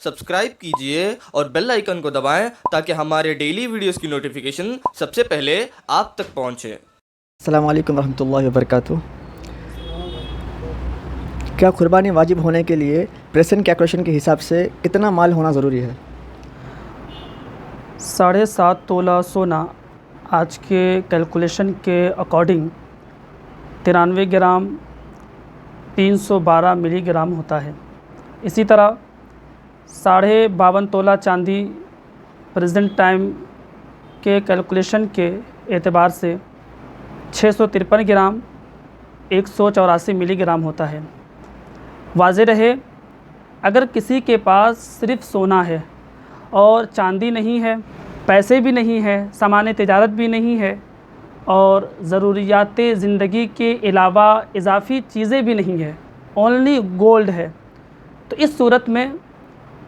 Subscribe کیجئے اور bell icon کو دبائیں تاکہ ہمارے ڈیلی ویڈیوز کی نوٹیفیکیشن سب سے پہلے آپ تک پہنچے۔ السلام علیکم ورحمۃ اللہ وبرکاتہ۔ کیا قربانی واجب ہونے کے لیے پریزنٹ کیلکولیشن کے حساب سے کتنا مال ہونا ضروری ہے؟ 7.5 تولہ سونا آج کے کیلکولیشن کے اکارڈنگ 93 گرام 312 ملی گرام ہوتا ہے۔ اسی طرح 52.5 تولہ چاندی پریزنٹ ٹائم کے کیلکولیشن کے اعتبار سے 653 گرام 184 ملی گرام ہوتا ہے۔ واضح رہے، اگر کسی کے پاس صرف سونا ہے اور چاندی نہیں ہے، پیسے بھی نہیں ہے، سامان تجارت بھی نہیں ہے اور ضروریات زندگی کے علاوہ اضافی چیزیں بھی نہیں ہے، اونلی گولڈ ہے، تو اس صورت میں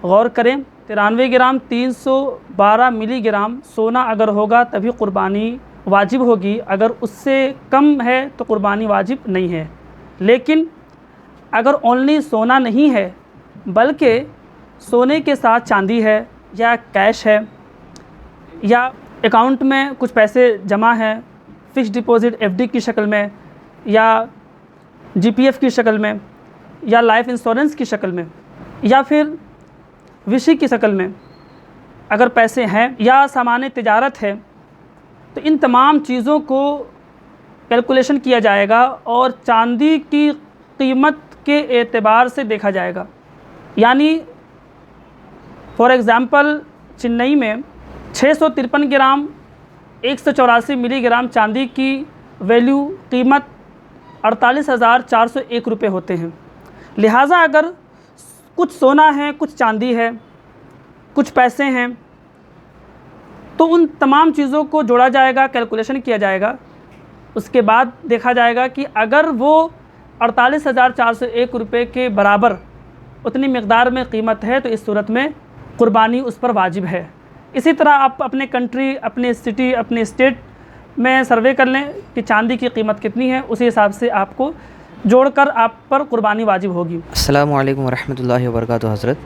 غور کریں۔ 93 گرام 312 ملی گرام سونا اگر ہوگا تبھی قربانی واجب ہوگی، اگر اس سے کم ہے تو قربانی واجب نہیں ہے۔ لیکن اگر اونلی سونا نہیں ہے بلکہ سونے کے ساتھ چاندی ہے یا کیش ہے یا اکاؤنٹ میں کچھ پیسے جمع ہیں فکس ڈپازٹ FD کی شکل میں یا GPF کی شکل میں یا لائف انشورنس کی شکل میں یا پھر وشی کی شکل میں اگر پیسے ہیں یا سامان تجارت ہے، تو ان تمام چیزوں کو کیلکولیشن کیا جائے گا اور چاندی کی قیمت کے اعتبار سے دیکھا جائے گا۔ یعنی فار ایگزامپل چنئی میں 653 گرام 184 ملی گرام چاندی کی ویلیو قیمت 48,401 روپے ہوتے ہیں۔ لہٰذا اگر کچھ سونا ہے، کچھ چاندی ہے، کچھ پیسے ہیں، تو ان تمام چیزوں کو جوڑا جائے گا، کیلکولیشن کیا جائے گا۔ اس کے بعد دیکھا جائے گا کہ اگر وہ 48,401 روپے کے برابر اتنی مقدار میں قیمت ہے تو اس صورت میں قربانی اس پر واجب ہے۔ اسی طرح آپ اپنے کنٹری، اپنے سٹی، اپنے اسٹیٹ میں سروے کر لیں کہ چاندی کی قیمت کتنی ہے، اسی حساب سے آپ کو جوڑ کر آپ پر قربانی واجب ہوگی۔ السلام علیکم ورحمۃ اللہ وبرکاتہ۔ حضرت،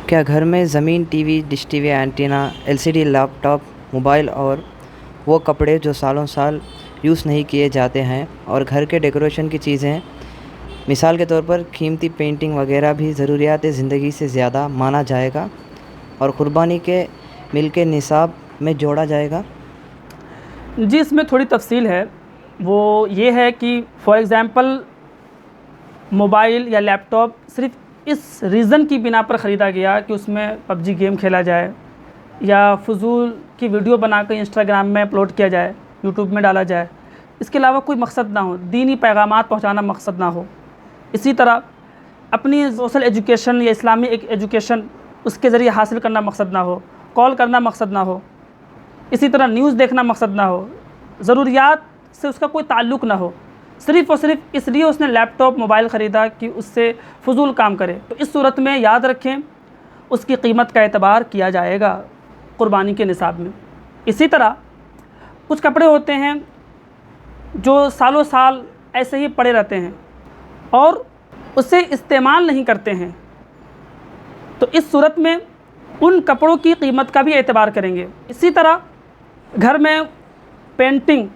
کیا گھر میں زمین، T V, dish T V, antenna, LCD، لیپ ٹاپ، موبائل اور وہ کپڑے جو سالوں سال یوز نہیں کیے جاتے ہیں اور گھر کے ڈیکوریشن کی چیزیں، مثال کے طور پر قیمتی پینٹنگ وغیرہ بھی ضروریات زندگی سے زیادہ مانا جائے گا اور قربانی کے مل کے نصاب میں جوڑا جائے گا؟ جی، اس میں تھوڑی تفصیل ہے۔ وہ یہ ہے کہ فار ایگزامپل موبائل یا لیپ ٹاپ صرف اس ریزن کی بنا پر خریدا گیا کہ اس میں PUBG گیم کھیلا جائے یا فضول کی ویڈیو بنا کر انسٹاگرام میں اپلوڈ کیا جائے، یوٹیوب میں ڈالا جائے، اس کے علاوہ کوئی مقصد نہ ہو، دینی پیغامات پہنچانا مقصد نہ ہو۔ اسی طرح اپنی سوشل ایجوکیشن یا اسلامی ایجوکیشن اس کے ذریعے حاصل کرنا مقصد نہ ہو، کال کرنا مقصد نہ ہو، اسی طرح نیوز دیکھنا مقصد نہ ہو، ضروریات سے اس کا کوئی تعلق نہ ہو، صرف اور صرف اس لیے اس نے لیپ ٹاپ، موبائل خریدا کہ اس سے فضول کام کرے، تو اس صورت میں یاد رکھیں اس کی قیمت کا اعتبار کیا جائے گا قربانی کے نصاب میں۔ اسی طرح کچھ کپڑے ہوتے ہیں جو سالوں سال ایسے ہی پڑے رہتے ہیں اور اسے استعمال نہیں کرتے ہیں، تو اس صورت میں ان کپڑوں کی قیمت کا بھی اعتبار کریں گے۔ اسی طرح گھر میں پینٹنگ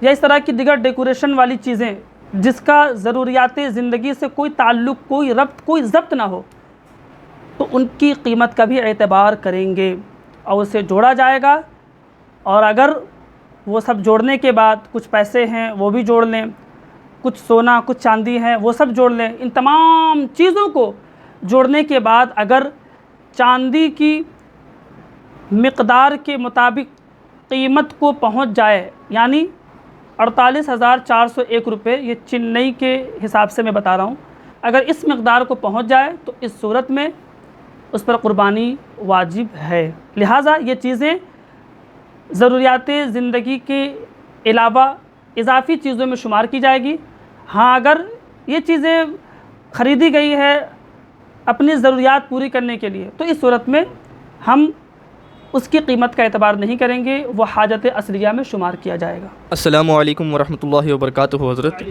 یا اس طرح کی دیگر ڈیکوریشن والی چیزیں جس کا ضروریات زندگی سے کوئی تعلق، کوئی ربط، کوئی ضبط نہ ہو، تو ان کی قیمت کا بھی اعتبار کریں گے اور اسے جوڑا جائے گا۔ اور اگر وہ سب جوڑنے کے بعد کچھ پیسے ہیں وہ بھی جوڑ لیں، کچھ سونا، کچھ چاندی ہے وہ سب جوڑ لیں، ان تمام چیزوں کو جوڑنے کے بعد اگر چاندی کی مقدار کے مطابق قیمت کو پہنچ جائے، یعنی 48,401 روپے، یہ چنئی کے حساب سے میں بتا رہا ہوں، اگر اس مقدار کو پہنچ جائے تو اس صورت میں اس پر قربانی واجب ہے۔ لہٰذا یہ چیزیں ضروریات زندگی کے علاوہ اضافی چیزوں میں شمار کی جائے گی۔ ہاں، اگر یہ چیزیں خریدی گئی ہے اپنی ضروریات پوری کرنے کے لیے تو اس صورت میں ہم اس کی قیمت کا اعتبار نہیں کریں گے، وہ حاجت اصلیہ میں شمار کیا جائے گا۔ السلام علیکم ورحمۃ اللہ وبرکاتہ۔ حضرت،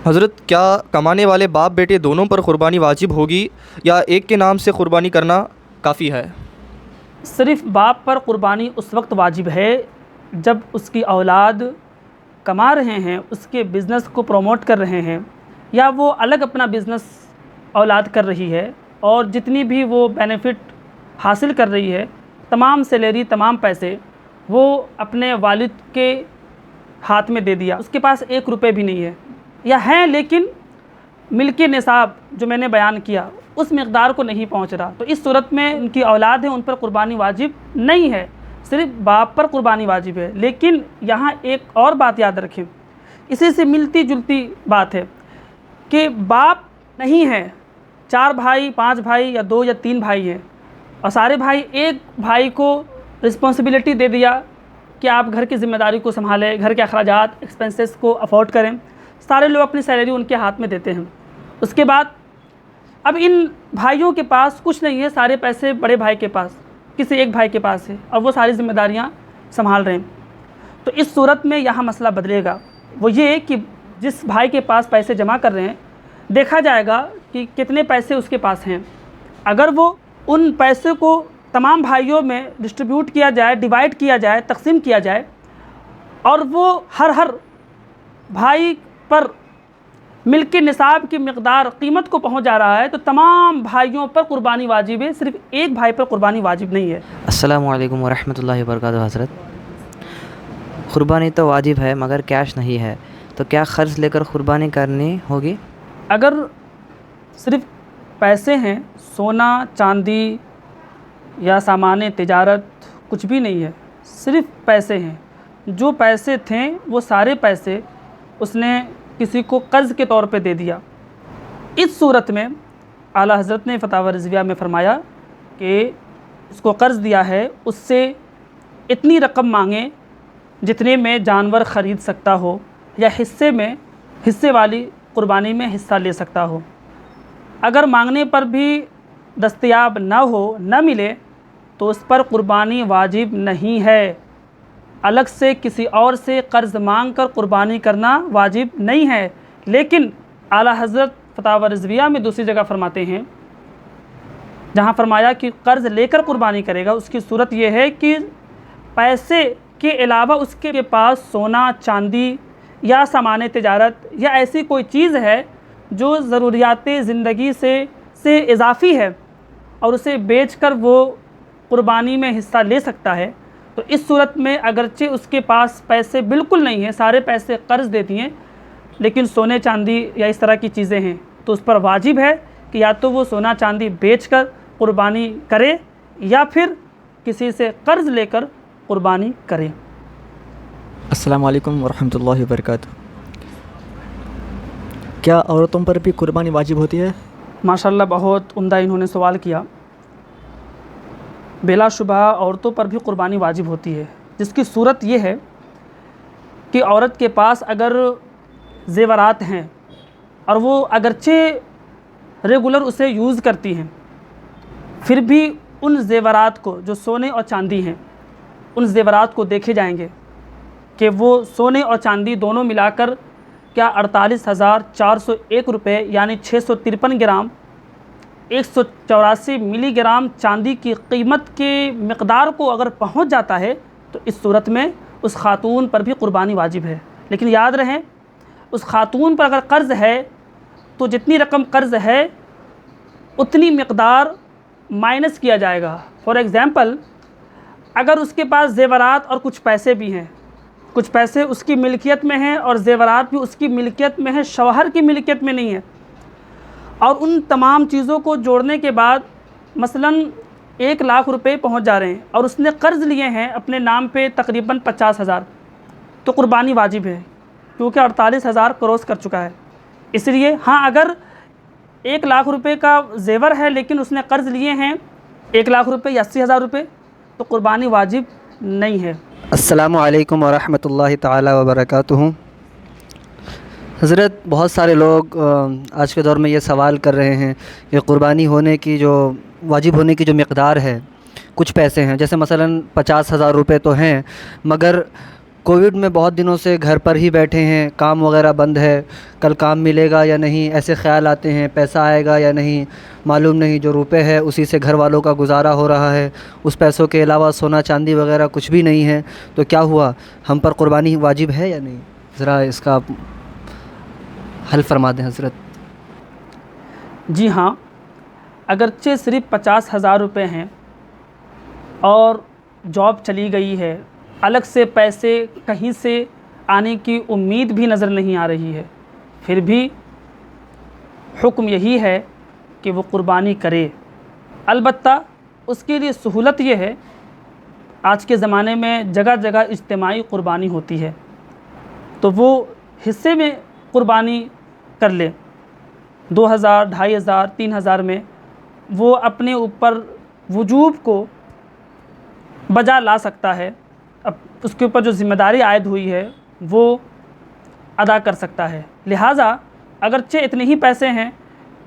حضرت کیا کمانے والے باپ بیٹے دونوں پر قربانی واجب ہوگی یا ایک کے نام سے قربانی کرنا کافی ہے؟ صرف باپ پر قربانی اس وقت واجب ہے جب اس کی اولاد کما رہے ہیں، اس کے بزنس کو پروموٹ کر رہے ہیں، یا وہ الگ اپنا بزنس اولاد کر رہی ہے اور جتنی بھی وہ بینیفٹ حاصل کر رہی ہے، تمام سیلری، تمام پیسے وہ اپنے والد کے ہاتھ میں دے دیا، اس کے پاس 1 روپے بھی نہیں ہے، یا ہیں لیکن ملک نصاب جو میں نے بیان کیا اس مقدار کو نہیں پہنچ رہا، تو اس صورت میں ان کی اولاد ہے، ان پر قربانی واجب نہیں ہے، صرف باپ پر قربانی واجب ہے۔ لیکن یہاں ایک اور بات یاد رکھیں، اسی سے ملتی جلتی بات ہے کہ باپ نہیں ہے، 4 بھائی، 5 بھائی یا 2 یا 3 بھائی ہیں، اور سارے بھائی ایک بھائی کو رسپانسبلٹی دے دیا کہ آپ گھر کی ذمہ داری کو سنبھالیں، گھر کے اخراجات، ایکسپنسز کو افورڈ کریں، سارے لوگ اپنی سیلری ان کے ہاتھ میں دیتے ہیں۔ اس کے بعد اب ان بھائیوں کے پاس کچھ نہیں ہے، سارے پیسے بڑے بھائی کے پاس، کسی ایک بھائی کے پاس ہے، اور وہ ساری ذمہ داریاں سنبھال رہے ہیں۔ تو اس صورت میں یہاں مسئلہ بدلے گا، وہ یہ کہ جس بھائی کے پاس پیسے جمع کر رہے ہیں دیکھا جائے گا کہ کتنے پیسے اس کے پاس ہیں، اگر وہ ان پیسے کو تمام بھائیوں میں ڈسٹریبیوٹ کیا جائے، ڈیوائڈ کیا جائے، تقسیم کیا جائے، اور وہ ہر بھائی پر ملک نصاب کی مقدار قیمت کو پہنچ جا رہا ہے تو تمام بھائیوں پر قربانی واجب ہے، صرف ایک بھائی پر قربانی واجب نہیں ہے۔ السلام علیکم ورحمۃ اللہ وبرکاتہ۔ حضرت، قربانی تو واجب ہے مگر کیش نہیں ہے، تو کیا قرض لے کر قربانی کرنی ہوگی؟ اگر صرف پیسے ہیں، سونا چاندی یا سامان تجارت کچھ بھی نہیں ہے، صرف پیسے ہیں، جو پیسے تھے وہ سارے پیسے اس نے کسی کو قرض کے طور پہ دے دیا، اس صورت میں اعلیٰ حضرت نے فتاوی رضویہ میں فرمایا کہ اس کو قرض دیا ہے اس سے اتنی رقم مانگیں جتنے میں جانور خرید سکتا ہو یا حصے والی قربانی میں حصہ لے سکتا ہو۔ اگر مانگنے پر بھی دستیاب نہ ہو، نہ ملے، تو اس پر قربانی واجب نہیں ہے، الگ سے کسی اور سے قرض مانگ کر قربانی کرنا واجب نہیں ہے۔ لیکن اعلیٰ حضرت فتاوی رضویہ میں دوسری جگہ فرماتے ہیں، جہاں فرمایا کہ قرض لے کر قربانی کرے گا، اس کی صورت یہ ہے کہ پیسے کے علاوہ اس کے پاس سونا چاندی یا سامان تجارت یا ایسی کوئی چیز ہے جو ضروریات زندگی سے اضافی ہے اور اسے بیچ کر وہ قربانی میں حصہ لے سکتا ہے، تو اس صورت میں اگرچہ اس کے پاس پیسے بالکل نہیں ہیں، سارے پیسے قرض دے دیے، لیکن سونے چاندی یا اس طرح کی چیزیں ہیں، تو اس پر واجب ہے کہ یا تو وہ سونا چاندی بیچ کر قربانی کرے یا پھر کسی سے قرض لے کر قربانی کرے۔ السلام علیکم ورحمۃ اللہ وبرکاتہ۔ کیا عورتوں پر بھی قربانی واجب ہوتی ہے؟ ماشاءاللہ بہت عمدہ انہوں نے سوال کیا۔ بلا شبہ عورتوں پر بھی قربانی واجب ہوتی ہے، جس کی صورت یہ ہے کہ عورت کے پاس اگر زیورات ہیں اور وہ اگرچہ ریگولر اسے یوز کرتی ہیں، پھر بھی ان زیورات کو جو سونے اور چاندی ہیں، ان زیورات کو دیکھے جائیں گے کہ وہ سونے اور چاندی دونوں ملا کر کیا 48,401 روپے یعنی 653 گرام 184 ملی گرام چاندی کی قیمت کے مقدار کو اگر پہنچ جاتا ہے تو اس صورت میں اس خاتون پر بھی قربانی واجب ہے۔ لیکن یاد رہیں، اس خاتون پر اگر قرض ہے تو جتنی رقم قرض ہے اتنی مقدار مائنس کیا جائے گا۔ فار ایگزامپل، اگر اس کے پاس زیورات اور کچھ پیسے بھی ہیں، کچھ پیسے اس کی ملکیت میں ہیں اور زیورات بھی اس کی ملکیت میں ہیں، شوہر کی ملکیت میں نہیں ہے، اور ان تمام چیزوں کو جوڑنے کے بعد مثلاً 1 لاکھ روپے پہنچ جا رہے ہیں اور اس نے قرض لیے ہیں اپنے نام پہ تقریباً 50,000، تو قربانی واجب ہے کیونکہ 48,000 کروس کر چکا ہے۔ اس لیے ہاں، اگر 1 لاکھ روپے کا زیور ہے لیکن اس نے قرض لیے ہیں 1 لاکھ روپے یا 80,000 روپے، تو قربانی واجب نہیں ہے۔ السلام علیکم ورحمۃ اللہ تعالی وبرکاتہ۔ حضرت، بہت سارے لوگ آج کے دور میں یہ سوال کر رہے ہیں کہ قربانی ہونے کی جو واجب ہونے کی جو مقدار ہے، کچھ پیسے ہیں، جیسے مثلا 50,000 روپے تو ہیں، مگر کووڈ میں بہت دنوں سے گھر پر ہی بیٹھے ہیں، کام وغیرہ بند ہے، کل کام ملے گا یا نہیں ایسے خیال آتے ہیں، پیسہ آئے گا یا نہیں معلوم نہیں، جو روپے ہے اسی سے گھر والوں کا گزارا ہو رہا ہے، اس پیسوں کے علاوہ سونا چاندی وغیرہ کچھ بھی نہیں ہے، تو کیا ہوا، ہم پر قربانی واجب ہے یا نہیں؟ ذرا اس کا حل فرما دیں حضرت۔ جی ہاں، اگرچہ صرف 50,000 روپے ہیں اور جاب چلی گئی ہے، الگ سے پیسے کہیں سے آنے کی امید بھی نظر نہیں آ رہی ہے، پھر بھی حکم یہی ہے کہ وہ قربانی کرے۔ البتہ اس کے لیے سہولت یہ ہے، آج کے زمانے میں جگہ جگہ اجتماعی قربانی ہوتی ہے، تو وہ حصے میں قربانی کر لے، 2,000، 2,500، 3,000 میں وہ اپنے اوپر وجوب کو بجا لا سکتا ہے، اب اس کے اوپر جو ذمہ داری عائد ہوئی ہے وہ ادا کر سکتا ہے۔ لہٰذا اگرچہ اتنے ہی پیسے ہیں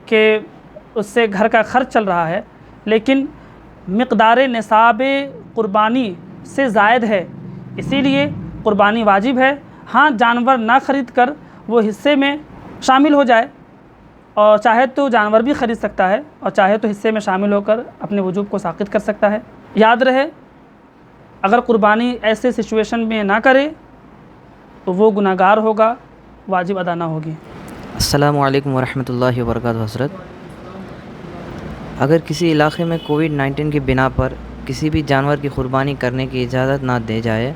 کہ اس سے گھر کا خرچ چل رہا ہے، لیکن مقدار نصاب قربانی سے زائد ہے، اسی لیے قربانی واجب ہے۔ ہاں، جانور نہ خرید کر وہ حصے میں شامل ہو جائے، اور چاہے تو جانور بھی خرید سکتا ہے، اور چاہے تو حصے میں شامل ہو کر اپنے وجوب کو ساقط کر سکتا ہے۔ یاد رہے، اگر قربانی ایسے سچویشن میں نہ کرے تو وہ گناہ گار ہوگا، واجب ادا نہ ہوگی۔ السلام علیکم ورحمۃ اللہ وبرکاتہ حضرت۔ اگر کسی علاقے میں کووڈ-19 کی بنا پر کسی بھی جانور کی قربانی کرنے کی اجازت نہ دی جائے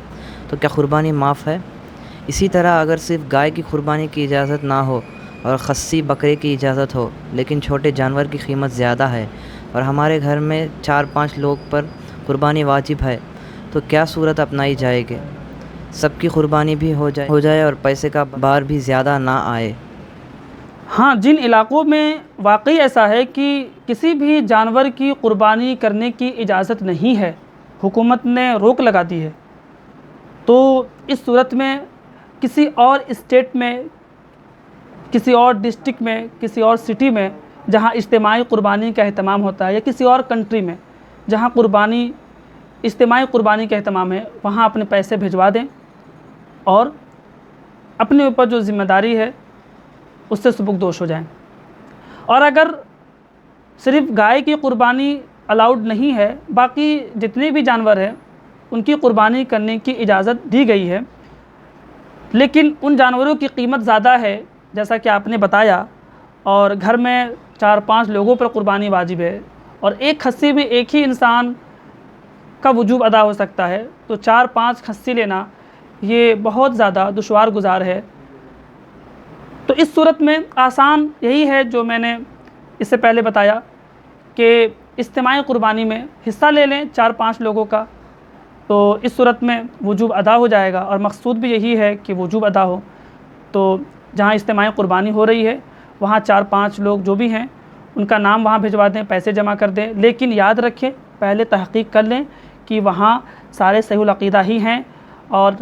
تو کیا قربانی معاف ہے؟ اسی طرح اگر صرف گائے کی قربانی کی اجازت نہ ہو اور خصی بکرے کی اجازت ہو، لیکن چھوٹے جانور کی قیمت زیادہ ہے اور ہمارے گھر میں 4-5 لوگ پر قربانی واجب ہے، تو کیا صورت اپنائی جائے گی؟ سب کی قربانی بھی ہو جائے اور پیسے کا بار بھی زیادہ نہ آئے۔ ہاں، جن علاقوں میں واقعی ایسا ہے کہ کسی بھی جانور کی قربانی کرنے کی اجازت نہیں ہے، حکومت نے روک لگا دی ہے، تو اس صورت میں کسی اور اسٹیٹ میں، کسی اور ڈسٹرکٹ میں، کسی اور سٹی میں جہاں اجتماعی قربانی کا اہتمام ہوتا ہے، یا کسی اور کنٹری میں جہاں اجتماعی قربانی کا اہتمام ہے، وہاں اپنے پیسے بھجوا دیں اور اپنے اوپر جو ذمہ داری ہے اس سے سبکدوش ہو جائیں۔ اور اگر صرف گائے کی قربانی الاؤڈ نہیں ہے، باقی جتنے بھی جانور ہیں ان کی قربانی کرنے کی اجازت دی گئی ہے، لیکن ان جانوروں کی قیمت زیادہ ہے جیسا کہ آپ نے بتایا، اور گھر میں 4-5 لوگوں پر قربانی واجب ہے، اور ایک کھسی میں ایک ہی انسان کا وجوب ادا ہو سکتا ہے، تو 4-5 کھسی لینا یہ بہت زیادہ دشوار گزار ہے۔ تو اس صورت میں آسان یہی ہے جو میں نے اس سے پہلے بتایا، کہ اجتماعی قربانی میں حصہ لے لیں 4-5 لوگوں کا، تو اس صورت میں وجوب ادا ہو جائے گا، اور مقصود بھی یہی ہے کہ وجوب ادا ہو۔ تو جہاں اجتماعی قربانی ہو رہی ہے وہاں 4-5 لوگ جو بھی ہیں ان کا نام وہاں بھجوا دیں، پیسے جمع کر دیں، لیکن یاد رکھیں پہلے تحقیق کر لیں کہ وہاں سارے صحیح العقیدہ ہی ہیں، اور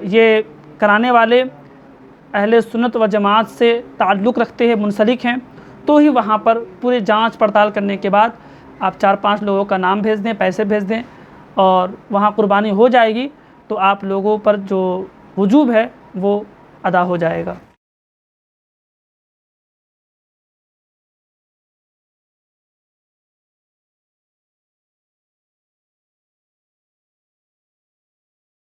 یہ کرانے والے اہل سنت و جماعت سے تعلق رکھتے ہیں، منسلک ہیں، تو ہی وہاں پر پورے جانچ پڑتال کرنے کے بعد آپ 4-5 لوگوں کا نام بھیج دیں، پیسے بھیج دیں، اور وہاں قربانی ہو جائے گی، تو آپ لوگوں پر جو وجوب ہے وہ ادا ہو جائے گا۔